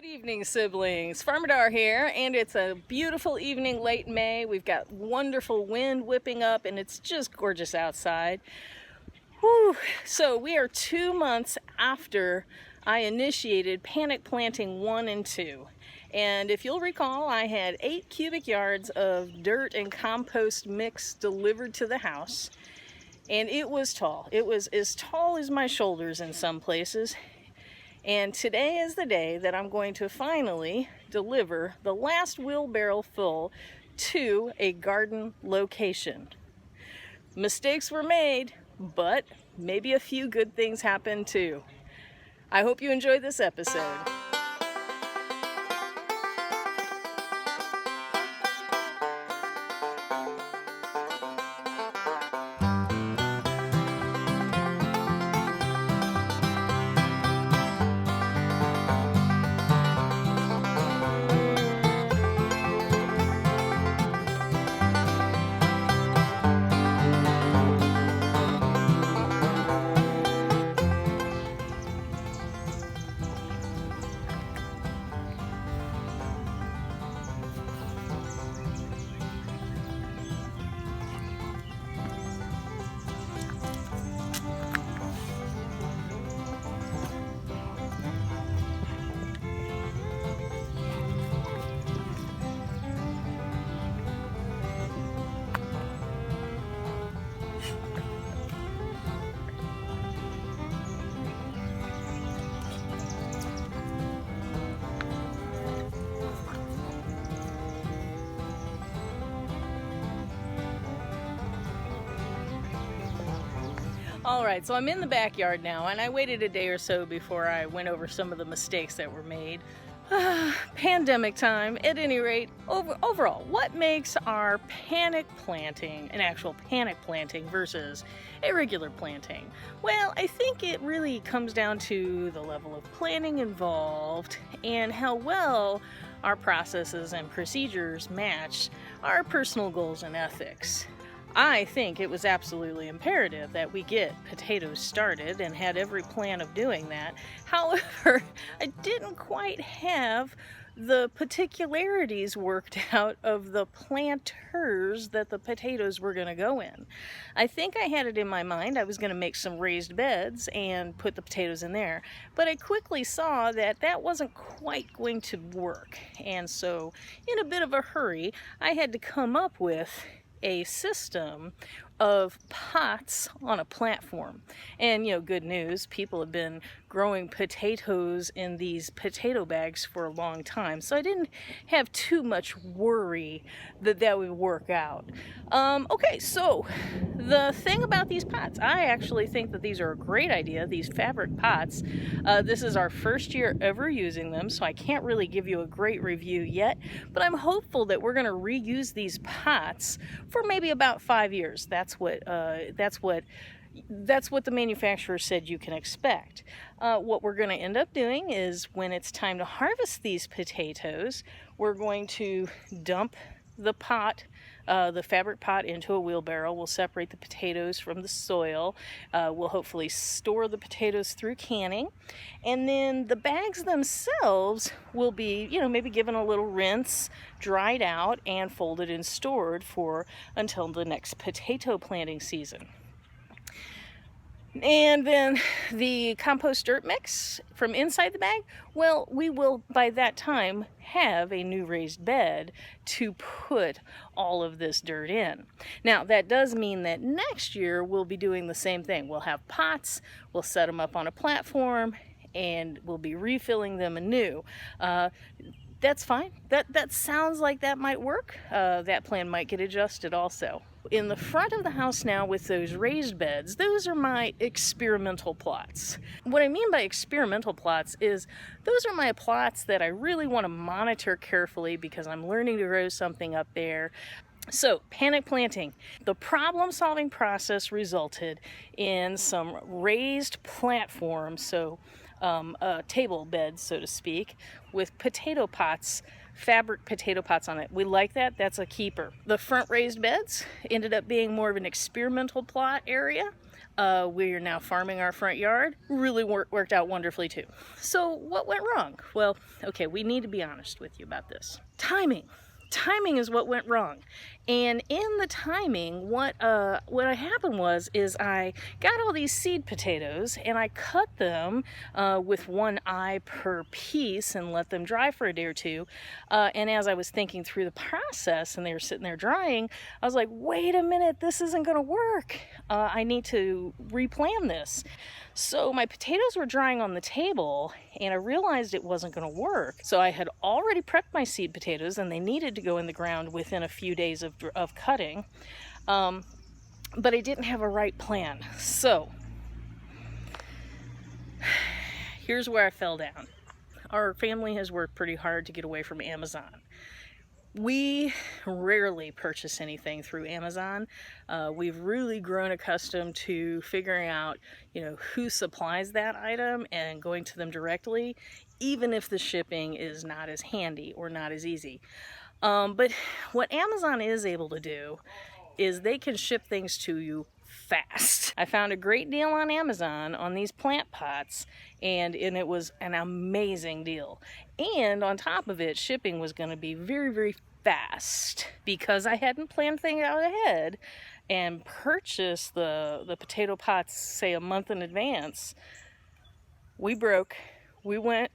Good evening, siblings. Farmadar here, and it's a beautiful evening late May. We've got wonderful wind whipping up, and it's just gorgeous outside. Whew. So we are 2 months after I initiated panic planting 1 and 2. And if you'll recall, I had 8 cubic yards of dirt and compost mix delivered to the house. And it was tall. It was as tall as my shoulders in some places. And today is the day that I'm going to finally deliver the last wheelbarrow full to a garden location. Mistakes were made, but maybe a few good things happened too. I hope you enjoyed this episode. Alright, so I'm in the backyard now, and I waited a day or so before I went over some of the mistakes that were made. Pandemic time, at any rate. Overall, what makes our panic planting an actual panic planting versus a regular planting? Well, I think it really comes down to the level of planning involved and how well our processes and procedures match our personal goals and ethics. I think it was absolutely imperative that we get potatoes started and had every plan of doing that. However, I didn't quite have the particularities worked out of the planters that the potatoes were going to go in. I think I had it in my mind I was going to make some raised beds and put the potatoes in there, but I quickly saw that that wasn't quite going to work. And so, in a bit of a hurry, I had to come up with a system of pots on a platform. And good news, people have been growing potatoes in these potato bags for a long time, so I didn't have too much worry that that would work out. Okay, so the thing about these pots, I actually think that these are a great idea, these fabric pots. This is our first year ever using them, so I can't really give you a great review yet, but I'm hopeful that we're going to reuse these pots for maybe about 5 years. That's what the manufacturer said you can expect. What we're going to end up doing is when it's time to harvest these potatoes, we're going to dump the pot, the fabric pot, into a wheelbarrow. We'll separate the potatoes from the soil. We'll hopefully store the potatoes through canning. And then the bags themselves will be, maybe given a little rinse, dried out, and folded and stored until the next potato planting season. And then the compost dirt mix from inside the bag, well, we will by that time have a new raised bed to put all of this dirt in. Now, that does mean that next year we'll be doing the same thing. We'll have pots, we'll set them up on a platform, and we'll be refilling them anew. That's fine. That sounds like that might work. That plan might get adjusted also. In the front of the house now with those raised beds, those are my experimental plots. What I mean by experimental plots is those are my plots that I really want to monitor carefully because I'm learning to grow something up there. So, panic planting. The problem-solving process resulted in some raised platforms. So, table bed, so to speak, with potato pots, fabric potato pots on it. We like that. That's a keeper. The front raised beds ended up being more of an experimental plot area. We are now farming our front yard. Really worked out wonderfully too. So what went wrong? Well, okay, we need to be honest with you about this. Timing is what went wrong. And in the timing, what happened is I got all these seed potatoes and I cut them with one eye per piece and let them dry for a day or two. And as I was thinking through the process and they were sitting there drying, I was like, wait a minute, this isn't gonna work. I need to replan this. So my potatoes were drying on the table and I realized it wasn't going to work. So I had already prepped my seed potatoes and they needed to go in the ground within a few days of cutting. But I didn't have a right plan. So here's where I fell down. Our family has worked pretty hard to get away from Amazon. We rarely purchase anything through Amazon. We've really grown accustomed to figuring out, who supplies that item and going to them directly, even if the shipping is not as handy or not as easy. But what Amazon is able to do is they can ship things to you fast. I found a great deal on Amazon on these plant pots, and it was an amazing deal. And on top of it, shipping was going to be very, very fast because I hadn't planned things out ahead and purchased the potato pots, say, a month in advance. We went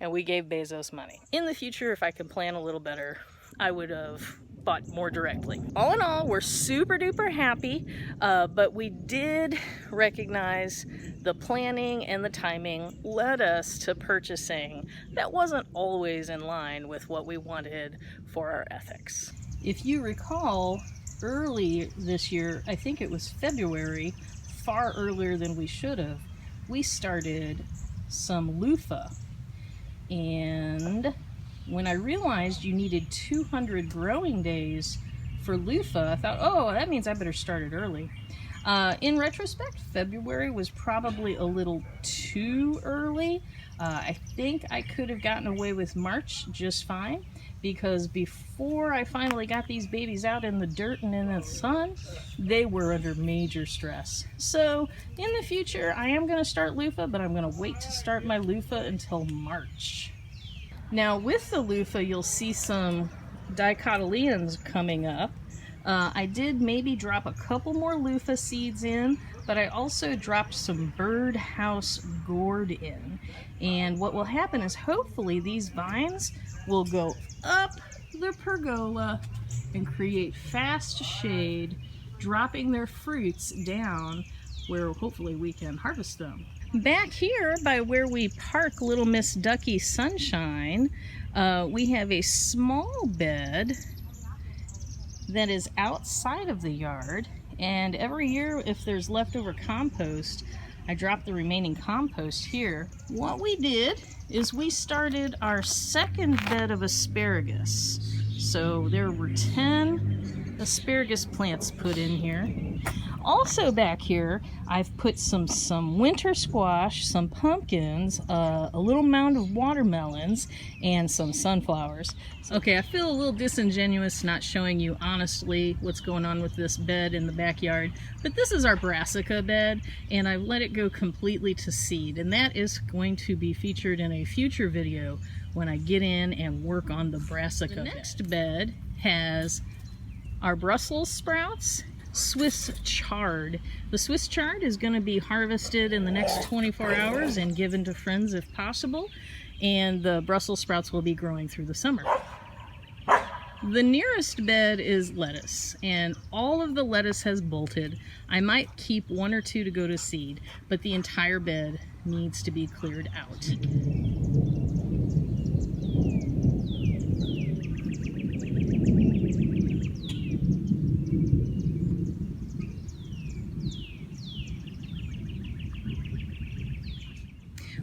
and we gave Bezos money. In the future, if I could plan a little better, I would have bought more directly. All in all, we're super duper happy, but we did recognize the planning and the timing led us to purchasing that wasn't always in line with what we wanted for our ethics. If you recall, early this year, I think it was February, far earlier than we should have, we started some loofah. And when I realized you needed 200 growing days for loofah, I thought, oh, that means I better start it early. In retrospect, February was probably a little too early. I think I could have gotten away with March just fine, because before I finally got these babies out in the dirt and in the sun, they were under major stress. So in the future, I am going to start loofah, but I'm going to wait to start my loofah until March. Now with the loofah, you'll see some dicotyledons coming up. I did maybe drop a couple more loofah seeds in, but I also dropped some birdhouse gourd in. And what will happen is hopefully these vines will go up the pergola and create fast shade, dropping their fruits down where hopefully we can harvest them. Back here by where we park Little Miss Ducky Sunshine, we have a small bed that is outside of the yard, and every year if there's leftover compost, I drop the remaining compost here. What we did is we started our second bed of asparagus. So there were 10 asparagus plants put in here. Also back here, I've put some winter squash, some pumpkins, a little mound of watermelons, and some sunflowers. Okay, I feel a little disingenuous not showing you honestly what's going on with this bed in the backyard, but this is our brassica bed, and I've let it go completely to seed, and that is going to be featured in a future video when I get in and work on the brassica bed. The next bed has our Brussels sprouts, Swiss chard. The Swiss chard is going to be harvested in the next 24 hours and given to friends if possible, and the Brussels sprouts will be growing through the summer. The nearest bed is lettuce, and all of the lettuce has bolted. I might keep one or two to go to seed, but the entire bed needs to be cleared out.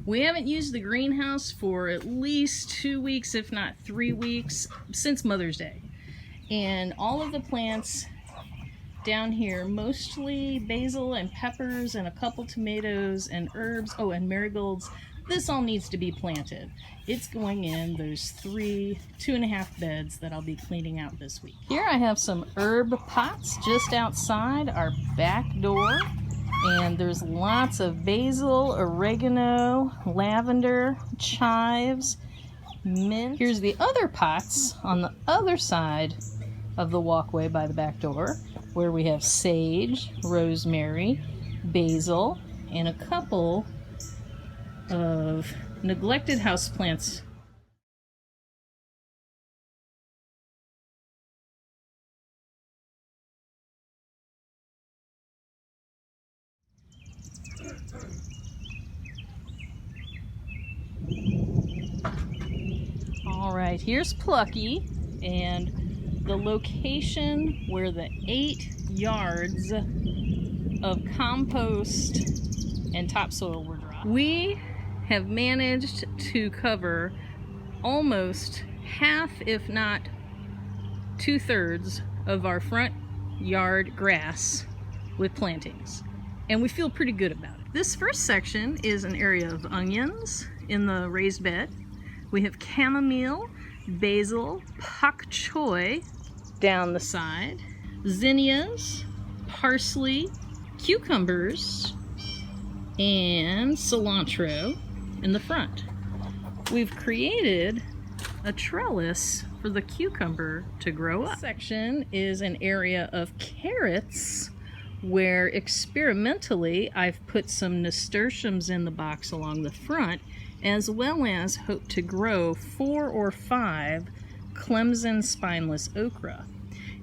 We haven't used the greenhouse for at least 2 weeks, if not 3 weeks, since Mother's Day. And all of the plants down here, mostly basil and peppers and a couple tomatoes and herbs. Oh, and marigolds. This all needs to be planted. It's going in those 2.5 beds that I'll be cleaning out this week. Here I have some herb pots just outside our back door. And there's lots of basil, oregano, lavender, chives, mint. Here's the other pots on the other side of the walkway by the back door, where we have sage, rosemary, basil, and a couple of neglected houseplants. All right, here's Plucky, and the location where the 8 yards of compost and topsoil were dropped. We have managed to cover almost half, if not 2/3 of our front yard grass with plantings, and we feel pretty good about it. This first section is an area of onions in the raised bed. We have chamomile, basil, pak choi down the side, zinnias, parsley, cucumbers, and cilantro in the front. We've created a trellis for the cucumber to grow up. This section is an area of carrots where experimentally I've put some nasturtiums in the box along the front, as well as hope to grow 4 or 5 Clemson spineless okra.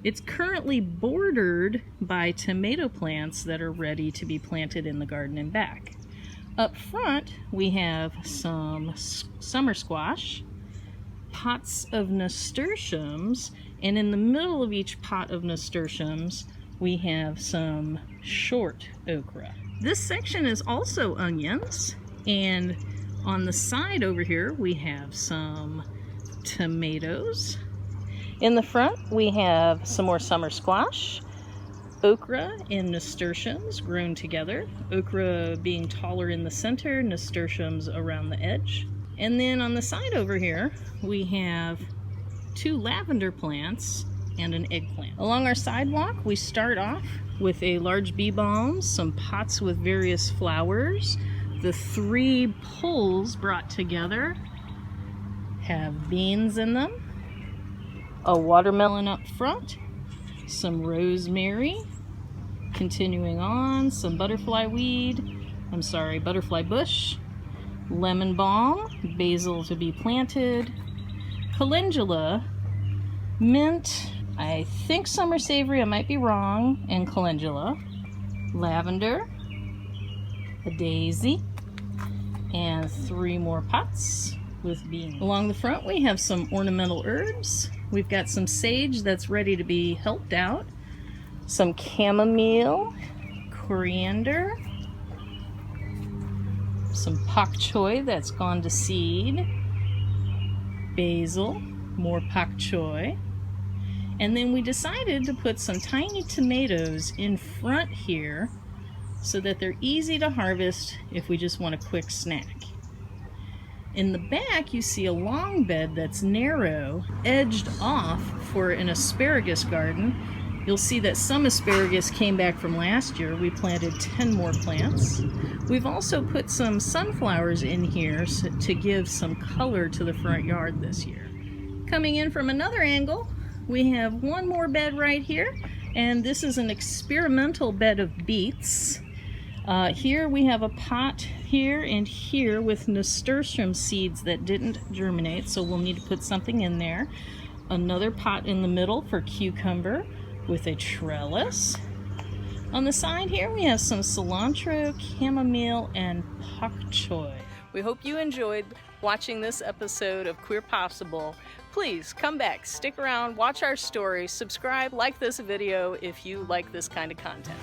It's currently bordered by tomato plants that are ready to be planted in the garden and back. Up front, we have some summer squash, pots of nasturtiums, and in the middle of each pot of nasturtiums, we have some short okra. This section is also onions, and on the side over here, we have some tomatoes. In the front, we have some more summer squash, okra and nasturtiums grown together, okra being taller in the center, nasturtiums around the edge. And then on the side over here, we have 2 lavender plants and an eggplant. Along our sidewalk, we start off with a large bee balm, some pots with various flowers. The 3 poles brought together have beans in them, a watermelon up front, some rosemary, continuing on, some butterfly bush, lemon balm, basil to be planted, calendula, mint, I think summer savory, I might be wrong, and calendula, lavender, a daisy, and 3 more pots with beans. Along the front we have some ornamental herbs. We've got some sage that's ready to be helped out, some chamomile, coriander, some pak choi that's gone to seed, basil, more pak choi, and then we decided to put some tiny tomatoes in front here so that they're easy to harvest if we just want a quick snack. In the back, you see a long bed that's narrow, edged off for an asparagus garden. You'll see that some asparagus came back from last year. We planted 10 more plants. We've also put some sunflowers in here to give some color to the front yard this year. Coming in from another angle, we have 1 more bed right here, and this is an experimental bed of beets. Here we have a pot here and here with nasturtium seeds that didn't germinate, so we'll need to put something in there. Another pot in the middle for cucumber with a trellis. On the side here we have some cilantro, chamomile, and pak choi. We hope you enjoyed watching this episode of Queer Possible. Please come back, stick around, watch our story, subscribe, like this video if you like this kind of content.